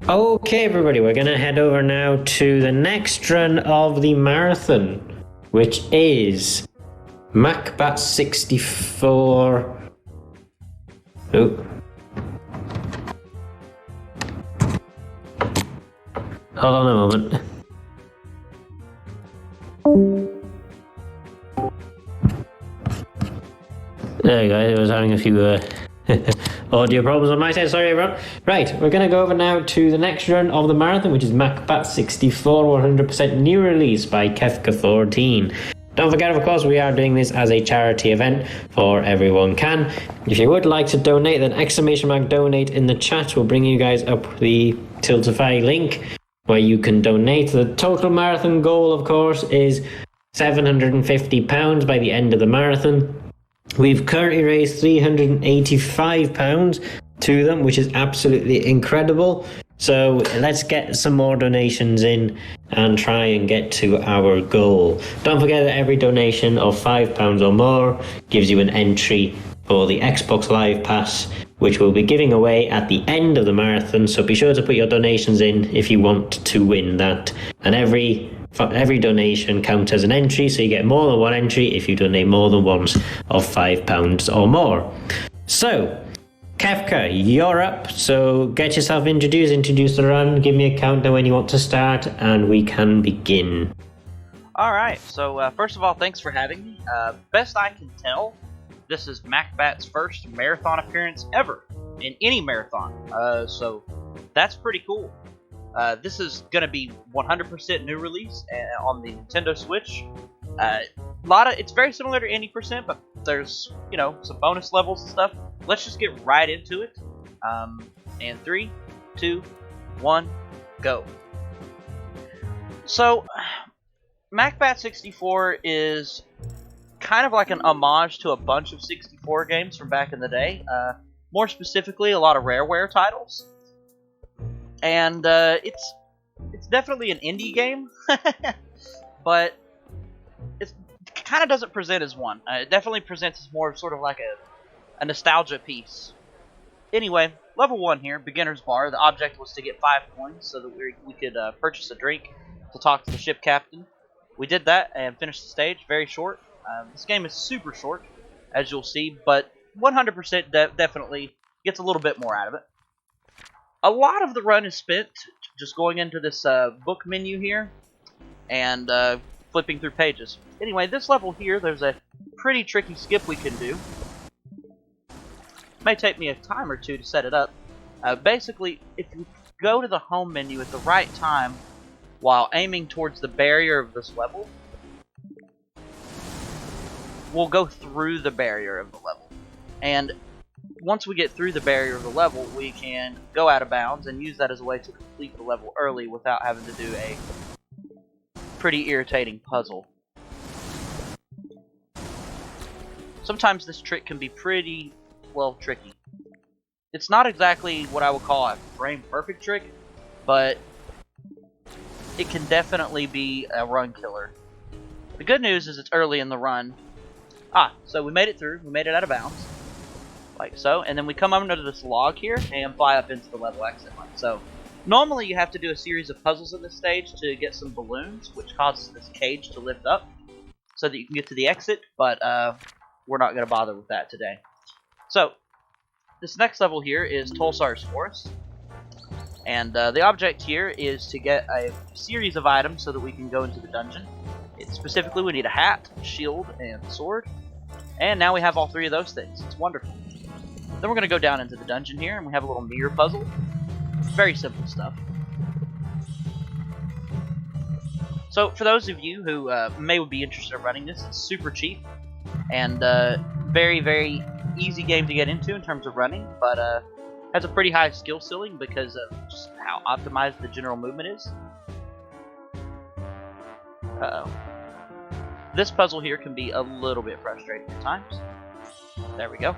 Okay, everybody, we're gonna head over now to the next run of the marathon, which is Macbat 64. Oh. Hold on a moment. There you go, I was having a few audio problems on my side, sorry everyone. Right, we're going to go over now to the next run of the marathon, which is Macbat 64, 100% new release by Kefka14. Don't forget, of course, we are doing this as a charity event for Everyone Can. If you would like to donate, then ! donate in the chat will bring you guys up the Tiltify link where you can donate. The total marathon goal, of course, is £750 by the end of the marathon. We've currently raised £385 to them, which is absolutely incredible. So let's get some more donations in and try and get to our goal. Don't forget that every donation of £5 or more gives you an entry for the Xbox Live Pass, which we'll be giving away at the end of the marathon. So be sure to put your donations in if you want to win that. And every donation counts as an entry, so you get more than one entry if you donate more than once of £5 or more. So, Kefka, you're up, so get yourself introduce the run, give me a countdown when you want to start, and we can begin. Alright, so first of all, thanks for having me. Best I can tell, this is Macbat's first marathon appearance ever, in any marathon, so that's pretty cool. This is going to be 100% new release on the Nintendo Switch. It's very similar to any percent, but there's, some bonus levels and stuff. Let's just get right into it. And 3, 2, 1, go. So, Macbat 64 is kind of like an homage to a bunch of 64 games from back in the day. More specifically, a lot of Rareware titles. And it's definitely an indie game, but it kind of doesn't present as one. It definitely presents as more sort of like a nostalgia piece. Anyway, level 1 here, beginner's bar. The object was to get 5 coins so that we could purchase a drink to talk to the ship captain. We did that and finished the stage. Very short. This game is super short, as you'll see, but 100% definitely gets a little bit more out of it. A lot of the run is spent just going into this book menu here and flipping through pages. Anyway, this level here, there's a pretty tricky skip we can do. May take me a time or two to set it up. Basically, if you go to the home menu at the right time while aiming towards the barrier of this level, we'll go through the barrier of the level. And once we get through the barrier of the level, we can go out of bounds and use that as a way to complete the level early without having to do a pretty irritating puzzle. Sometimes this trick can be pretty, tricky. It's not exactly what I would call a frame-perfect trick, but it can definitely be a run killer. The good news is it's early in the run. So we made it through. We made it out of bounds. Like so, and then we come under this log here and fly up into the level exit line. So, normally you have to do a series of puzzles in this stage to get some balloons, which causes this cage to lift up so that you can get to the exit, but we're not going to bother with that today. So, this next level here is Tulsar's Forest, and the object here is to get a series of items so that we can go into the dungeon. Specifically, we need a hat, shield, and sword, and now we have all 3 of those things. It's wonderful. Then we're going to go down into the dungeon here, and we have a little mirror puzzle. Very simple stuff. So, for those of you who may be interested in running this, it's super cheap, and very, very easy game to get into in terms of running, but has a pretty high skill ceiling because of just how optimized the general movement is. Uh-oh. This puzzle here can be a little bit frustrating at times. There we go.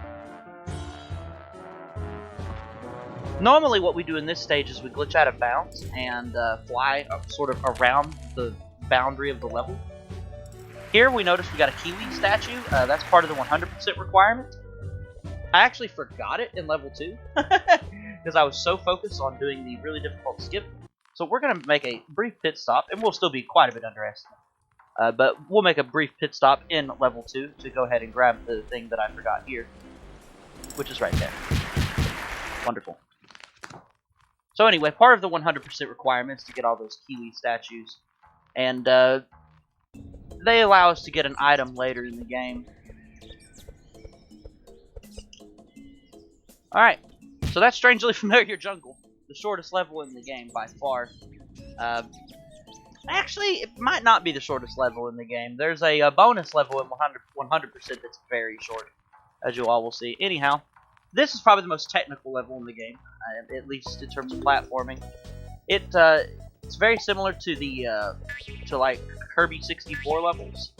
Normally what we do in this stage is we glitch out of bounds and fly sort of around the boundary of the level. Here we notice we got a Kiwi Statue. That's part of the 100% requirement. I actually forgot it in level 2. because I was so focused on doing the really difficult skip. So we're going to make a brief pit stop, and we'll still be quite a bit under estimate. But we'll make a brief pit stop in level 2 to go ahead and grab the thing that I forgot here, which is right there. Wonderful. So anyway, part of the 100% requirements to get all those Kiwi statues, and they allow us to get an item later in the game. Alright, so that's Strangely Familiar Jungle, the shortest level in the game by far. Actually, it might not be the shortest level in the game. There's a bonus level in 100% that's very short, as you all will see. Anyhow, this is probably the most technical level in the game, at least in terms of platforming. It's very similar to the like Kirby 64 levels.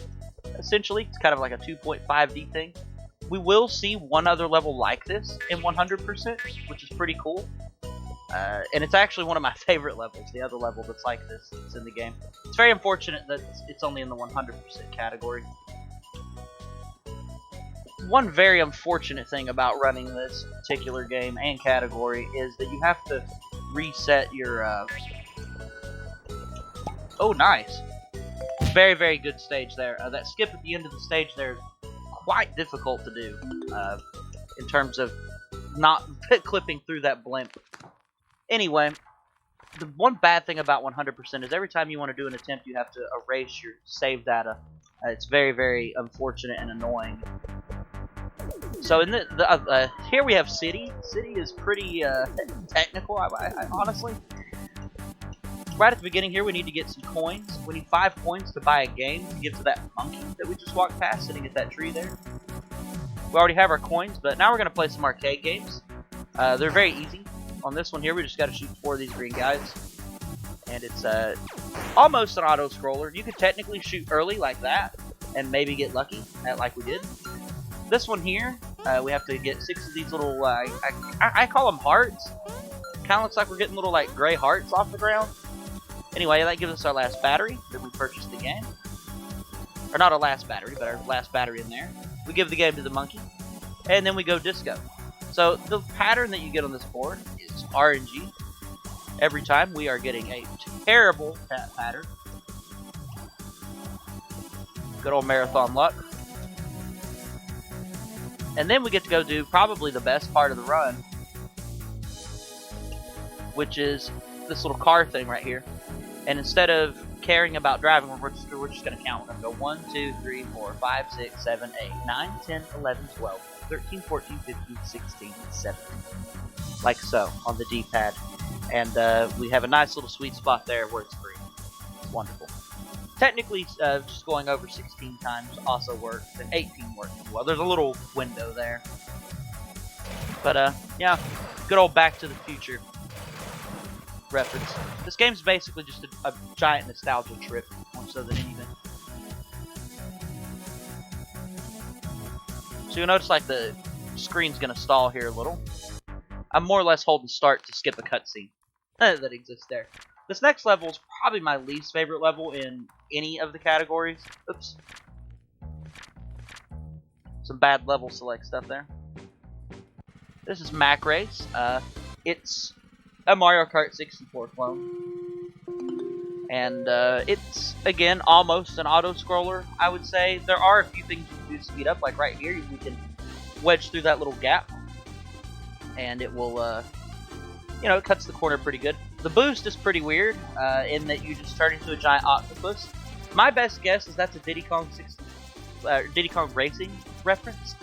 Essentially, it's kind of like a 2.5D thing. We will see one other level like this in 100%, which is pretty cool. And it's actually one of my favorite levels, the other level that's like this that's in the game. It's very unfortunate that it's only in the 100% category. One very unfortunate thing about running this particular game and category is that you have to reset your... Oh, nice. Very, very good stage there. That skip at the end of the stage there is quite difficult to do in terms of not clipping through that blimp. Anyway, the one bad thing about 100% is every time you want to do an attempt, you have to erase your save data. It's very, very unfortunate and annoying. So in here we have City. City is pretty technical, I honestly. Right at the beginning here, we need to get some coins. We need 5 coins to buy a game to give to that monkey that we just walked past sitting at that tree there. We already have our coins, but now we're going to play some arcade games. They're very easy. On this one here, we just got to shoot 4 of these green guys. And it's almost an auto-scroller. You could technically shoot early like that and maybe get lucky, like we did. This one here, we have to get 6 of these little, I call them hearts. Kind of looks like we're getting little like gray hearts off the ground. Anyway, that gives us our last battery that we purchased the game. Or not our last battery, but our last battery in there. We give the game to the monkey, and then we go disco. So the pattern that you get on this board is RNG. Every time we are getting a terrible pattern. Good old marathon luck. And then we get to go do probably the best part of the run, which is this little car thing right here. And instead of caring about driving, we're just going to count. We're going to go 1, 2, 3, 4, 5, 6, 7, 8, 9, 10, 11, 12, 13, 14, 15, 16, 17. Like so, on the D-pad. And we have a nice little sweet spot there where it's free. It's wonderful. Technically, just going over 16 times also works, and 18 works as well. There's a little window there. But, yeah, good old Back to the Future reference. This game's basically just a giant nostalgia trip, more so than anything. So you'll notice like the screen's gonna stall here a little. I'm more or less holding start to skip a cutscene that exists there. This next level is probably my least favorite level in any of the categories. Oops. Some bad level select stuff there. This is Mac Race. It's a Mario Kart 64 clone. And it's, again, almost an auto-scroller, I would say. There are a few things you can do to speed up, like right here, we can wedge through that little gap. And it will, you know, it cuts the corner pretty good. The boost is pretty weird, in that you just turn into a giant octopus. My best guess is that's a Diddy Kong Racing reference.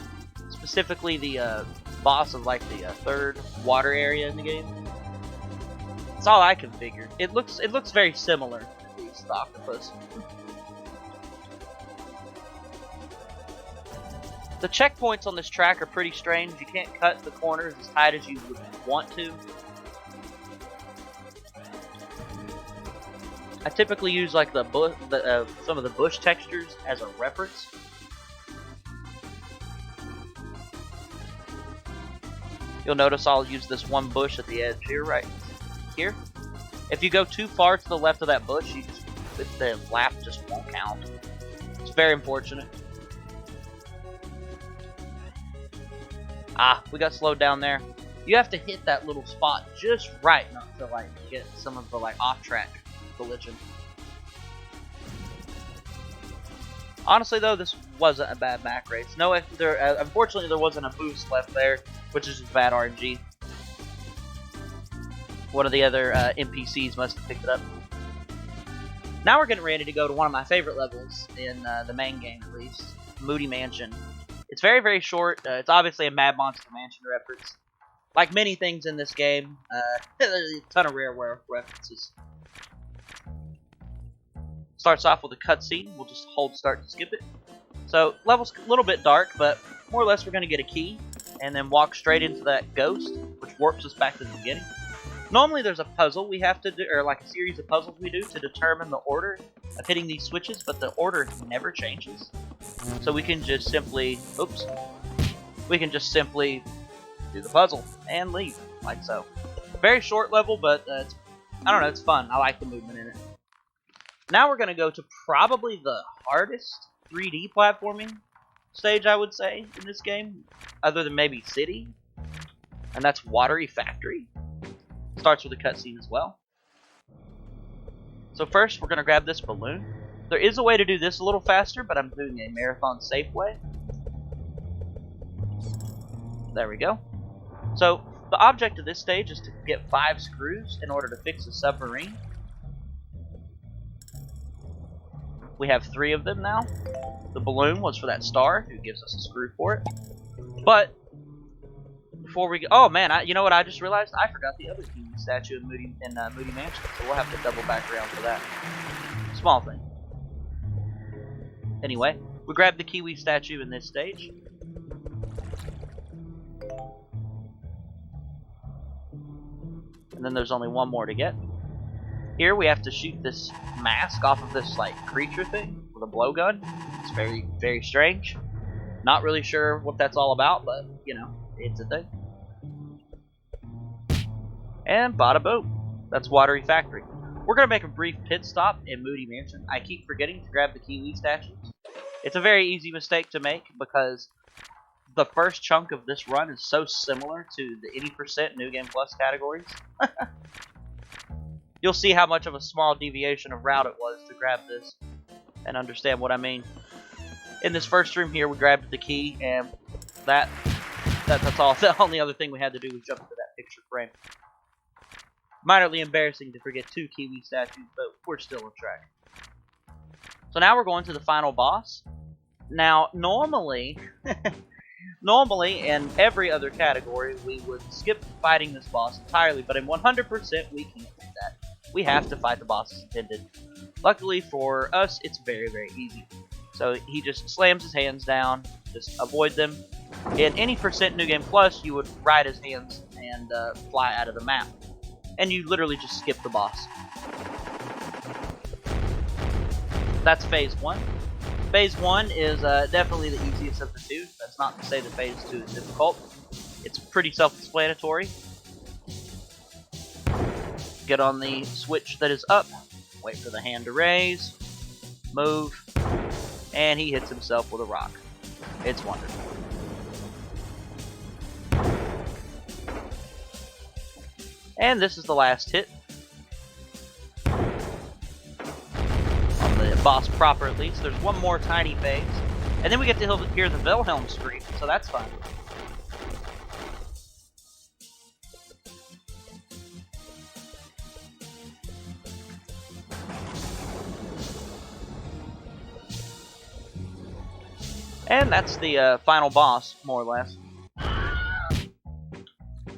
Specifically the boss of, like, the third water area in the game. That's all I can figure. It looks very similar, at least, to the octopus. The checkpoints on this track are pretty strange. You can't cut the corners as tight as you would want to. I typically use like some of the bush textures as a reference. You'll notice I'll use this one bush at the edge here, right here. If you go too far to the left of that bush, the lap just won't count. It's very unfortunate. Ah, we got slowed down there. You have to hit that little spot just right not to like get some of the like off-track collision. Honestly though, this wasn't a bad Mac race. No, unfortunately there wasn't a boost left there, which is just bad RNG. One of the other NPCs must have picked it up. Now we're getting ready to go to one of my favorite levels in the main game, at least, Moody Mansion. It's very, very short. It's obviously a Mad Monster Mansion reference. Like many things in this game, there's a ton of rare references. Starts off with a cutscene. We'll just hold start to skip it. So, level's a little bit dark, but more or less we're going to get a key, and then walk straight into that ghost, which warps us back to the beginning. Normally there's a puzzle we have to do, or like a series of puzzles we do to determine the order of hitting these switches, but the order never changes. So we can just simply, we can just simply do the puzzle and leave, like so. Very short level, but I don't know, it's fun. I like the movement in it. Now we're going to go to probably the hardest 3D platforming stage, I would say, in this game, other than maybe City, and that's Watery Factory. Starts with a cutscene as well. So first, we're going to grab this balloon. There is a way to do this a little faster, but I'm doing a marathon safe way. There we go. So, the object of this stage is to get 5 screws in order to fix a submarine. We have 3 of them now. The balloon was for that star, who gives us a screw for it. But before we go, oh man, you know what I just realized? I forgot the other Kiwi Statue in Moody Mansion, so we'll have to double back around for that. Small thing. Anyway, we grab the Kiwi Statue in this stage. And then there's only one more to get. Here we have to shoot this mask off of this like creature thing with a blowgun. It's very, very strange. Not really sure what that's all about, but you know, it's a thing. And bada boom. That's Watery Factory. We're gonna make a brief pit stop in Moody Mansion. I keep forgetting to grab the Kiwi statues. It's a very easy mistake to make because the first chunk of this run is so similar to the 80% New Game Plus categories. You'll see how much of a small deviation of route it was to grab this and understand what I mean. In this first room here, we grabbed the key, and that's all. The only other thing we had to do was jump into that picture frame. Minorly embarrassing to forget 2 Kiwi statues, but we're still on track. So now we're going to the final boss. Now, normally in every other category, we would skip fighting this boss entirely, but in 100%, we can't do that. We have to fight the boss as intended. Luckily for us, it's very, very easy. So he just slams his hands down, just avoid them. In any percent New Game Plus, you would ride his hands and fly out of the map. And you literally just skip the boss. That's Phase 1. Phase 1 is definitely the easiest of the two. That's not to say that Phase 2 is difficult. It's pretty self-explanatory. Get on the switch that is up, wait for the hand to raise, move, and he hits himself with a rock. It's wonderful. And this is the last hit. On the boss proper at least. There's one more tiny phase. And then we get to hear the Wilhelm scream, so that's fun. And that's the final boss, more or less.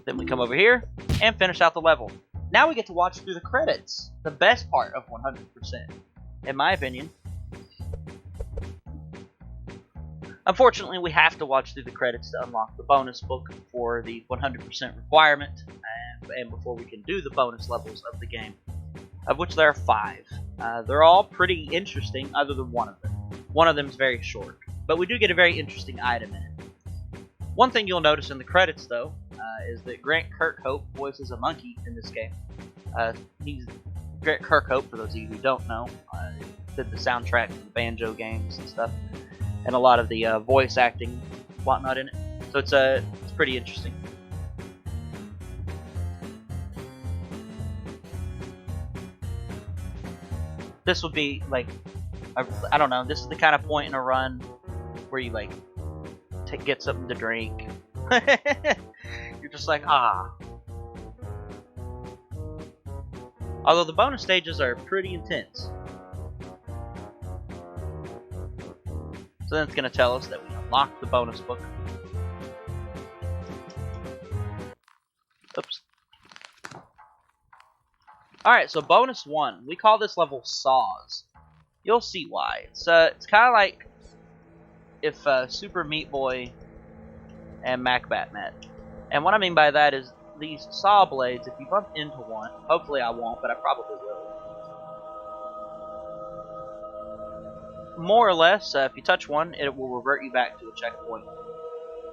Then we come over here and finish out the level. Now we get to watch through the credits. The best part of 100%, in my opinion. Unfortunately, we have to watch through the credits to unlock the bonus book for the 100% requirement, and before we can do the bonus levels of the game, of which there are 5. They're all pretty interesting, other than one of them. One of them is very short, but we do get a very interesting item in it. One thing you'll notice in the credits, though, is that Grant Kirkhope voices a monkey in this game. He's Grant Kirkhope, for those of you who don't know, did the soundtrack to the Banjo games and stuff, and a lot of the voice acting whatnot in it. So it's pretty interesting. this would be like, I don't know, this is the kind of point in a run where you like get something to drink. You're just like, ah. Although the bonus stages are pretty intense. So then it's going to tell us that we unlocked the bonus book. Oops. Alright, so bonus 1. We call this level Saws. You'll see why. It's kind of like if Super Meat Boy and Macbat met. And what I mean by that is these saw blades, if you bump into one, hopefully I won't, but I probably will. More or less, if you touch one, it will revert you back to a checkpoint.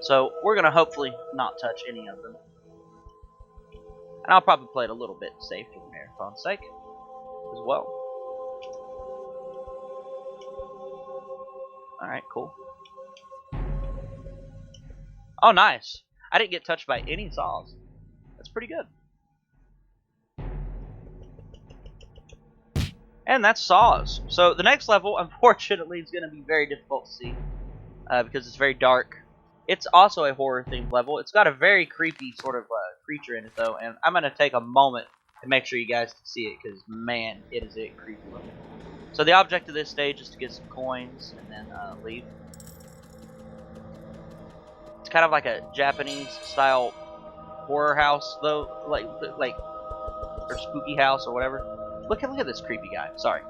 So we're going to hopefully not touch any of them. And I'll probably play it a little bit safe for marathon's sake as well. Alright, cool. Oh, nice. I didn't get touched by any saws. That's pretty good. And that's saws. So the next level, unfortunately, is going to be very difficult to see because it's very dark. It's also a horror-themed level. It's got a very creepy sort of creature in it, though, and I'm going to take a moment to make sure you guys can see it because, man, it is a creepy looking. So the object of this stage is to get some coins and then leave. It's kind of like a Japanese-style horror house, though, like or spooky house or whatever. Look at this creepy guy. Sorry,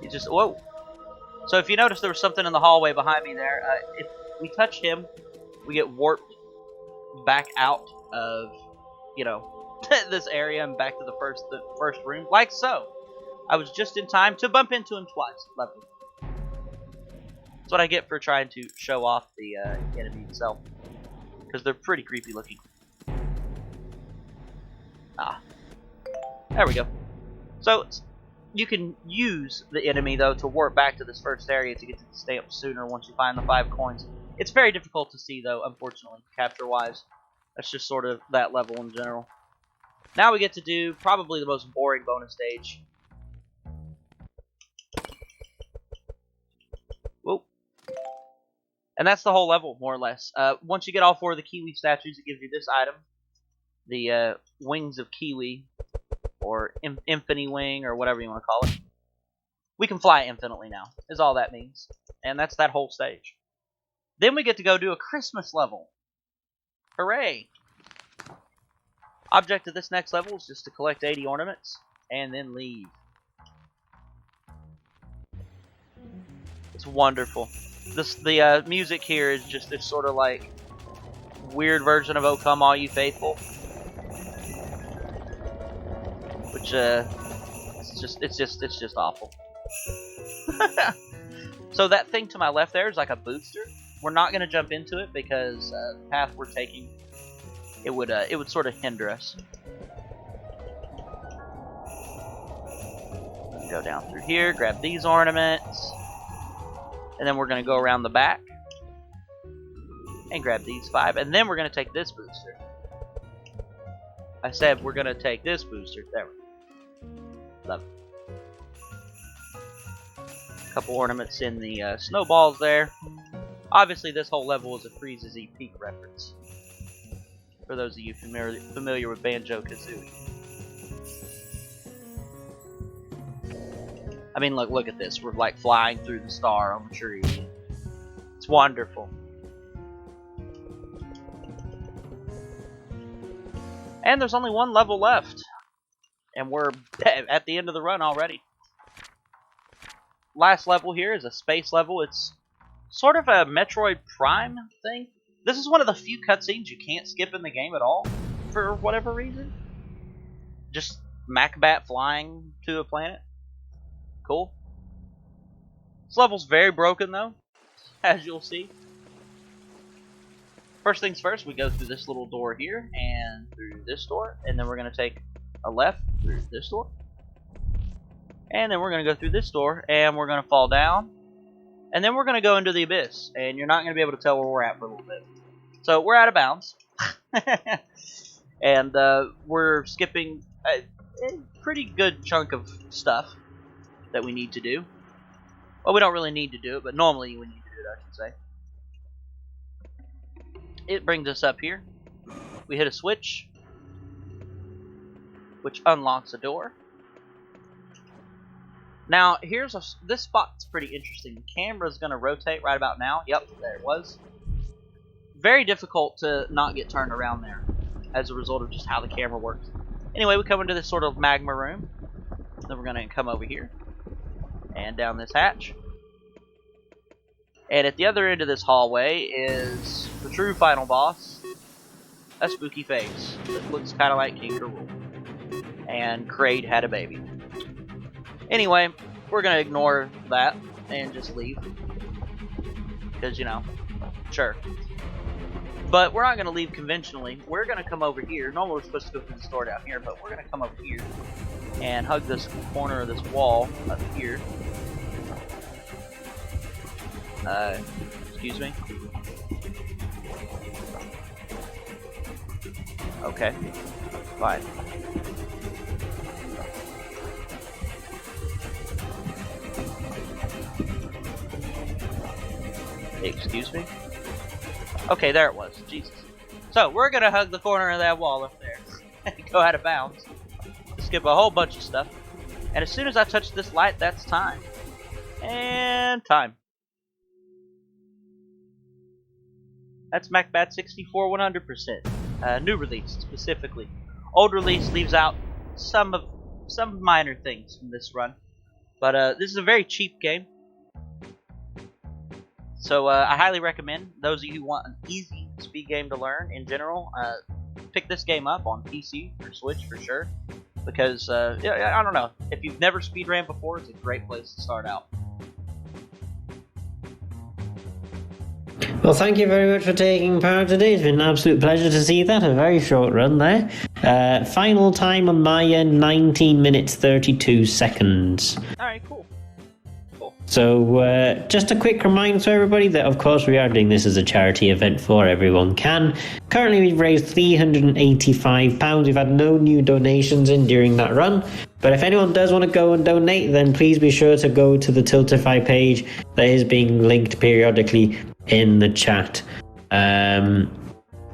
he's just whoa. So if you notice, there was something in the hallway behind me there. If we touch him, we get warped back out of, you know, this area and back to the first room, like so. I was just in time to bump into him twice. Lovely. That's what I get for trying to show off the enemy itself, because they're pretty creepy looking. Ah, there we go. So you can use the enemy though to warp back to this first area to get to the stamp sooner once you find the 5 coins. It's very difficult to see though, unfortunately, capture-wise. That's just sort of that level in general. Now we get to do probably the most boring bonus stage. Whoa. And that's the whole level, more or less. Once you get all 4 of the Kiwi statues, it gives you this item. The Wings of Kiwi, or Infinity Wing, or whatever you want to call it. We can fly infinitely now, is all that means. And that's that whole stage. Then we get to go do a Christmas level. Hooray! Object of this next level is just to collect 80 ornaments, and then leave. It's wonderful. The music here is just this sort of like weird version of "Oh Come All You Faithful," which it's just awful. So that thing to my left there is like a booster. We're not gonna jump into it because the path we're taking, it would sort of hinder us. Go down through here, grab these ornaments. And then we're going to go around the back and grab these 5. And then we're going to take this booster. I said we're going to take this booster. There we go. Love it. A couple ornaments in the snowballs there. Obviously, this whole level is a Freeze's Peak reference. For those of you familiar with Banjo-Kazooie. I mean, look at this. We're like flying through the star on the tree. It's wonderful. And there's only 1 level left. And we're at the end of the run already. Last level here is a space level. It's sort of a Metroid Prime thing. This is one of the few cutscenes you can't skip in the game at all, for whatever reason. Just Macbat flying to a planet. Cool. This level's very broken though, as you'll see. First things first, we go through this little door here, and through this door, and then we're going to take a left through this door. And then we're going to go through this door, and we're going to fall down. And then we're going to go into the abyss, and you're not going to be able to tell where we're at for a little bit. So we're out of bounds. And we're skipping a pretty good chunk of stuff. that we need to do. Well, we don't really need to do it, but normally we need to do it, I should say. It brings us up here. We hit a switch, which unlocks a door. Now, this spot's pretty interesting. The camera's going to rotate right about now. Yep, there it was. Very difficult to not get turned around there as a result of just how the camera works. Anyway, we come into this sort of magma room. Then we're going to come over here and down this hatch. And at the other end of this hallway is the true final boss, a spooky face that looks kind of like King Karul. And Kraid had a baby. Anyway, we're going to ignore that and just leave. Because, you know, sure. But we're not going to leave conventionally. We're going to come over here. Normally we're supposed to go through this door down here, but we're going to come over here and hug this corner of this wall up here. Excuse me. Okay, fine. Excuse me? Okay, there it was. Jesus. So, we're gonna hug the corner of that wall up there. Go out of bounds. Skip a whole bunch of stuff. And as soon as I touch this light, that's time. And time. That's Macbat 64 100%. New release, specifically. Old release leaves out some minor things from this run. But this is a very cheap game. So I highly recommend those of you who want an easy speed game to learn in general, pick this game up on PC or Switch for sure. Because, yeah, I don't know, if you've never speed ran before, it's a great place to start out. Well, thank you very much for taking part today. It's been an absolute pleasure to see that. A very short run there. Final time on my end, 19 minutes 32 seconds. Alright, cool. So, just a quick reminder to everybody that, of course, we are doing this as a charity event for Everyone Can. Currently, we've raised £385. We've had no new donations in during that run. But if anyone does want to go and donate, then please be sure to go to the Tiltify page that is being linked periodically in the chat.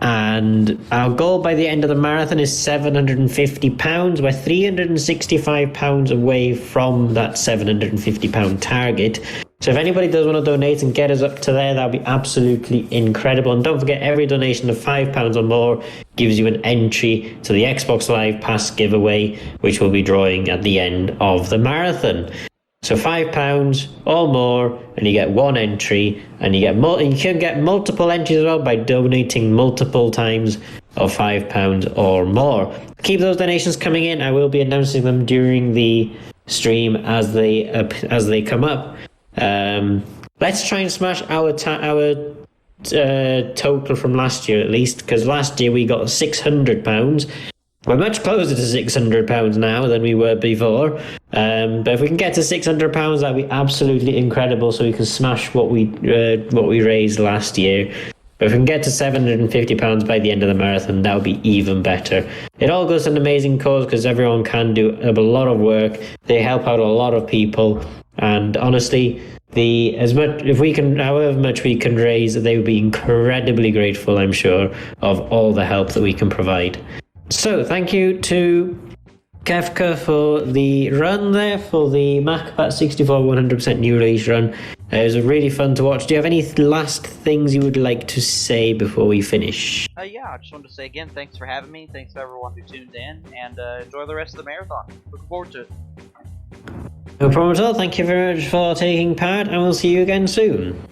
And our goal by the end of the marathon is £750. We're £365 away from that £750 target. So if anybody does want to donate and get us up to there, that would be absolutely incredible. And don't forget, every donation of £5 or more gives you an entry to the Xbox Live Pass giveaway, which we'll be drawing at the end of the marathon. So £5 or more, and you get one entry, and you can get multiple entries as well by donating multiple times of £5 or more. Keep those donations coming in. I will be announcing them during the stream as they come up. Let's try and smash our total from last year at least, because last year we got £600. We're much closer to £600 now than we were before. But if we can get to £600, that'd be absolutely incredible. So we can smash what we raised last year. But if we can get to £750 by the end of the marathon, that would be even better. It all goes to an amazing cause because everyone can do a lot of work. They help out a lot of people, and honestly, however much we can raise, they would be incredibly grateful, I'm sure, of all the help that we can provide. So, thank you to Kefka for the run there, for the Macbat 64 100% new release run. It was really fun to watch. Do you have any last things you would like to say before we finish? Yeah, I just wanted to say again, thanks for having me. Thanks to everyone who tuned in, and enjoy the rest of the marathon. Looking forward to it. No problem at all. Thank you very much for taking part, and we'll see you again soon.